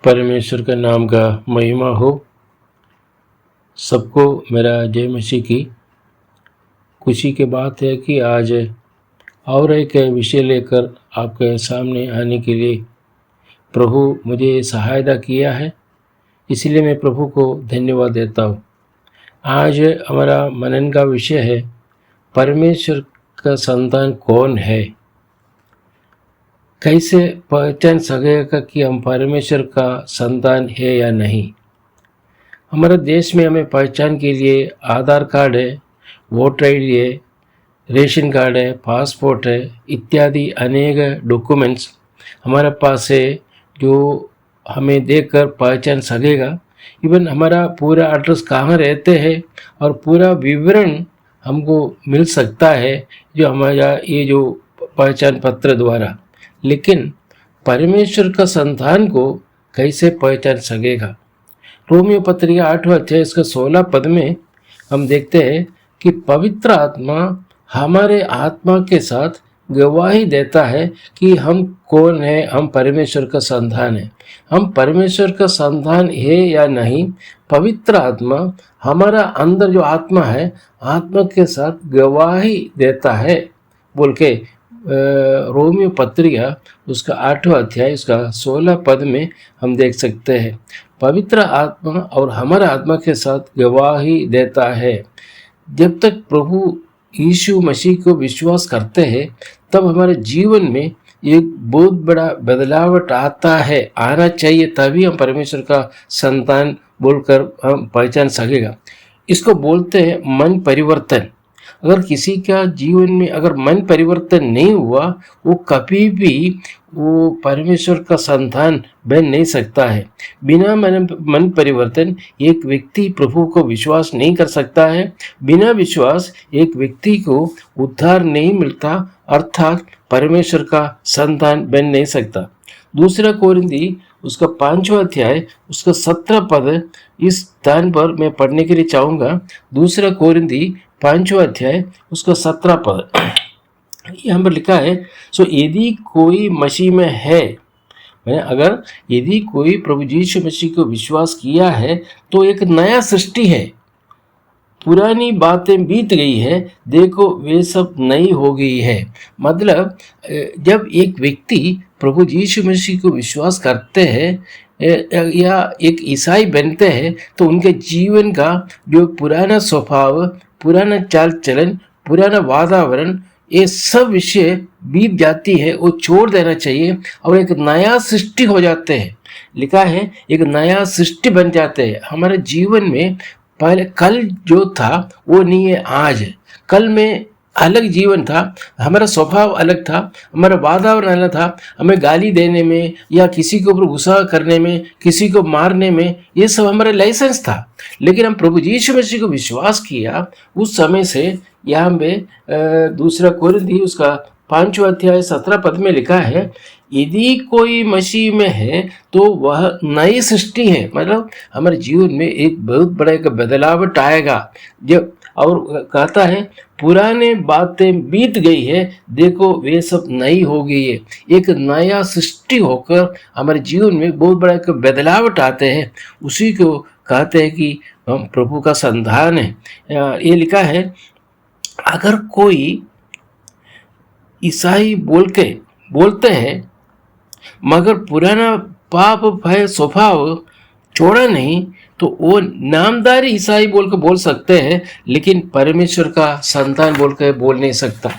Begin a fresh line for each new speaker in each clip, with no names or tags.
परमेश्वर का नाम का महिमा हो। सबको मेरा जय मसीह की। खुशी की बात है कि आज और एक विषय लेकर आपके सामने आने के लिए प्रभु मुझे सहायता किया है, इसलिए मैं प्रभु को धन्यवाद देता हूँ। आज हमारा मनन का विषय है, परमेश्वर का संतान कौन है। कैसे पहचान सकेगा कि हम परमेश्वर का संतान है या नहीं। हमारे देश में हमें पहचान के लिए आधार कार्ड है, वोटर आईडी है, रेशन कार्ड है, पासपोर्ट है, इत्यादि अनेक डॉक्यूमेंट्स हमारे पास है जो हमें देखकर पहचान सकेगा। इवन हमारा पूरा एड्रेस कहाँ रहते हैं और पूरा विवरण हमको मिल सकता है जो हमारा ये जो पहचान पत्र द्वारा। लेकिन परमेश्वर का संतान को कैसे पहचान सकेगा। रोमियो पत्रिका 8वां अध्याय इसका 16 पद में हम देखते हैं कि पवित्र आत्मा हमारे आत्मा के साथ गवाही देता है कि हम कौन है, हम परमेश्वर का संतान है। हम परमेश्वर का संतान है या नहीं, पवित्र आत्मा हमारा अंदर जो आत्मा है, आत्मा के साथ गवाही देता है बोल के रोमियो पत्रिका उसका 8वां अध्याय उसका 16 पद में हम देख सकते हैं। पवित्र आत्मा और हमारा आत्मा के साथ गवाही देता है। जब तक प्रभु यीशु मसीह को विश्वास करते हैं तब हमारे जीवन में एक बहुत बड़ा बदलाव आता है, आना चाहिए, तभी हम परमेश्वर का संतान बोलकर हम पहचान सकेगा। इसको बोलते हैं मन परिवर्तन। अगर किसी का जीवन में अगर मन परिवर्तन नहीं हुआ, वो कभी भी वो परमेश्वर का संतान बन नहीं सकता है। बिना मन परिवर्तन एक व्यक्ति प्रभु को विश्वास नहीं कर सकता है। बिना विश्वास एक व्यक्ति को उद्धार नहीं मिलता, अर्थात परमेश्वर का संतान बन नहीं सकता। दूसरा कोरिन्थी उसका 5वां अध्याय उसका 17 पद इस स्थान पर मैं पढ़ने के लिए चाहूँगा। दूसरा कोरिन्थी 5वां अध्याय उसका 17 पद यहाँ पर लिखा है, सो यदि कोई मसीह में है, अगर यदि कोई प्रभु यीशु मसीह को विश्वास किया है तो एक नया सृष्टि है, पुरानी बातें बीत गई है, देखो वे सब नई हो गई है। मतलब जब एक व्यक्ति प्रभु यीशु मसीह को विश्वास करते हैं या एक ईसाई बनते हैं तो उनके जीवन का जो पुराना स्वभाव, पुराना चाल चलन, पुराना वातावरण, ये सब विषय बीत जाती है, वो छोड़ देना चाहिए और एक नया सृष्टि हो जाते हैं। लिखा है एक नया सृष्टि बन जाते हैं। हमारे जीवन में पहले कल जो था वो नहीं है आज। कल में अलग जीवन था, हमारा स्वभाव अलग था, हमारा वातावरण अलग था। हमें गाली देने में या किसी के ऊपर गुस्सा करने में, किसी को मारने में, ये सब हमारा लाइसेंस था। लेकिन हम प्रभु यीशु मसीह को विश्वास किया उस समय से। यहाँ पे दूसरा कोरिन्थी उसका 5वां अध्याय 17 पद में लिखा है, यदि कोई मसीह में है तो वह नई सृष्टि है। मतलब हमारे जीवन में एक बहुत बड़ा एक बदलाव आएगा। जब और कहता है पुराने बातें बीत गई है, देखो वे सब नई हो गई है। एक नया सृष्टि होकर हमारे जीवन में बहुत बड़ा एक बदलाव आते हैं। उसी को कहते हैं कि हम प्रभु का संतान है। ये लिखा है, अगर कोई ईसाई बोलते हैं मगर पुराना पाप भय स्वभाव छोड़ा नहीं तो वो नामदारी ईसाई बोल सकते हैं, लेकिन परमेश्वर का संतान बोल नहीं सकता।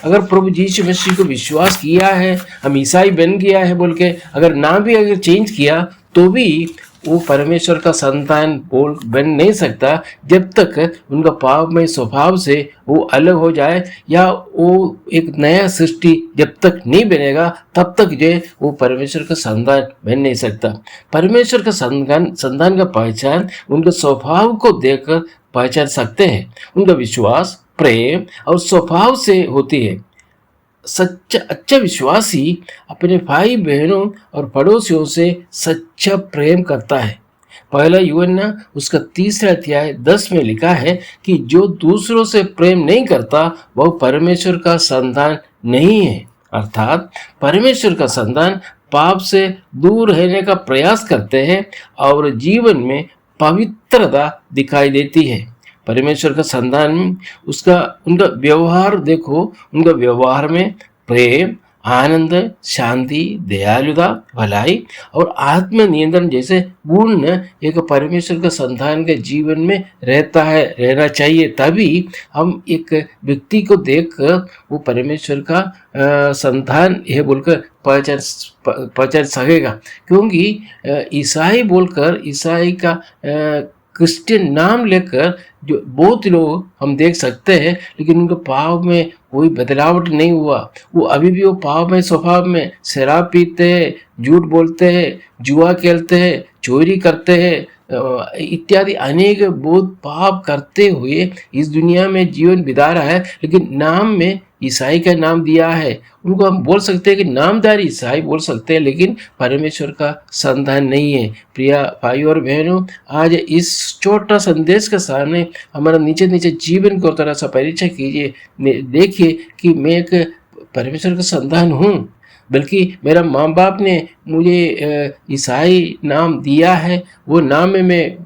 अगर प्रभु यीशु मसीह को विश्वास किया है, हम ईसाई बन गया है बोल के अगर नाम भी अगर चेंज किया तो भी वो परमेश्वर का संतान बन नहीं सकता जब तक उनका पापमय स्वभाव से वो अलग हो जाए या वो एक नया सृष्टि जब तक नहीं बनेगा तब तक जो वो परमेश्वर का संतान बन नहीं सकता। परमेश्वर का संतान का पहचान उनके स्वभाव को देखकर पहचान सकते हैं। उनका विश्वास, प्रेम और स्वभाव से होती है। सच्चा अच्छा विश्वासी अपने भाई बहनों और पड़ोसियों से सच्चा प्रेम करता है। पहला यूहन्ना उसका 3 अध्याय 10 में लिखा है कि जो दूसरों से प्रेम नहीं करता वह परमेश्वर का संतान नहीं है। अर्थात परमेश्वर का संतान पाप से दूर रहने का प्रयास करते हैं और जीवन में पवित्रता दिखाई देती है। परमेश्वर का संतान उनका व्यवहार देखो, उनका व्यवहार में प्रेम, आनंद, शांति, दयालुता, भलाई और आत्म नियंत्रण जैसे गुण एक परमेश्वर का संतान के जीवन में रहना चाहिए। तभी हम एक व्यक्ति को देखकर वो परमेश्वर का संतान है बोलकर पहचान सकेगा। क्योंकि ईसाई बोलकर, ईसाई का क्रिश्चियन नाम लेकर जो बहुत लोग हम देख सकते हैं, लेकिन उनके पाप में कोई बदलावट नहीं हुआ। वो अभी भी वो पाप में, स्वभाव में शराब पीते हैं, झूठ बोलते हैं, जुआ खेलते हैं, चोरी करते हैं इत्यादि अनेक बहुत पाप करते हुए इस दुनिया में जीवन बिता रहा है। लेकिन नाम में ईसाई का नाम दिया है, उनको हम बोल सकते हैं कि नामदारी ईसाई बोल सकते हैं, लेकिन परमेश्वर का संतान नहीं है। प्रिय भाई और बहनों, आज इस छोटा संदेश के सामने हमारा नीचे नीचे जीवन को थोड़ा सा परीक्षा कीजिए, देखिए कि मैं एक परमेश्वर का संतान हूँ, बल्कि मेरा माँ बाप ने मुझे ईसाई नाम दिया है, वो नाम में मैं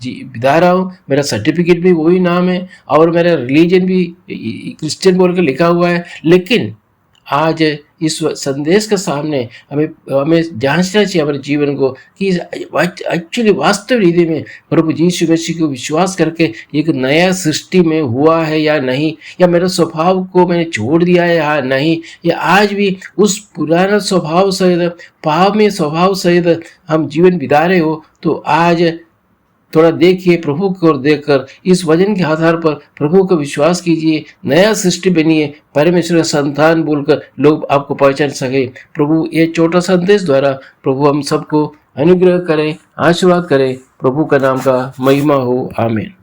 बिता रहा हूँ, मेरा सर्टिफिकेट भी वही नाम है और मेरा रिलीजन भी क्रिश्चियन बोल के लिखा हुआ है। लेकिन आज इस संदेश के सामने हमें जांचना चाहिए अपने जीवन को कि एक्चुअली वास्तव रीति में प्रभु यीशु मसीह को विश्वास करके एक नया सृष्टि में हुआ है या नहीं, या मेरे स्वभाव को मैंने छोड़ दिया है या नहीं, या आज भी उस पुराना स्वभाव सहित, पाप में स्वभाव सहित हम जीवन बिता रहे हो। तो आज थोड़ा देखिए, प्रभु की ओर देखकर इस वचन के आधार पर प्रभु का विश्वास कीजिए, नया सृष्टि बनिए, परमेश्वर का संतान बोलकर लोग आपको पहचान सके। प्रभु ये छोटा संदेश द्वारा प्रभु हम सबको अनुग्रह करें, आशीर्वाद करें। प्रभु का नाम का महिमा हो, आमीन।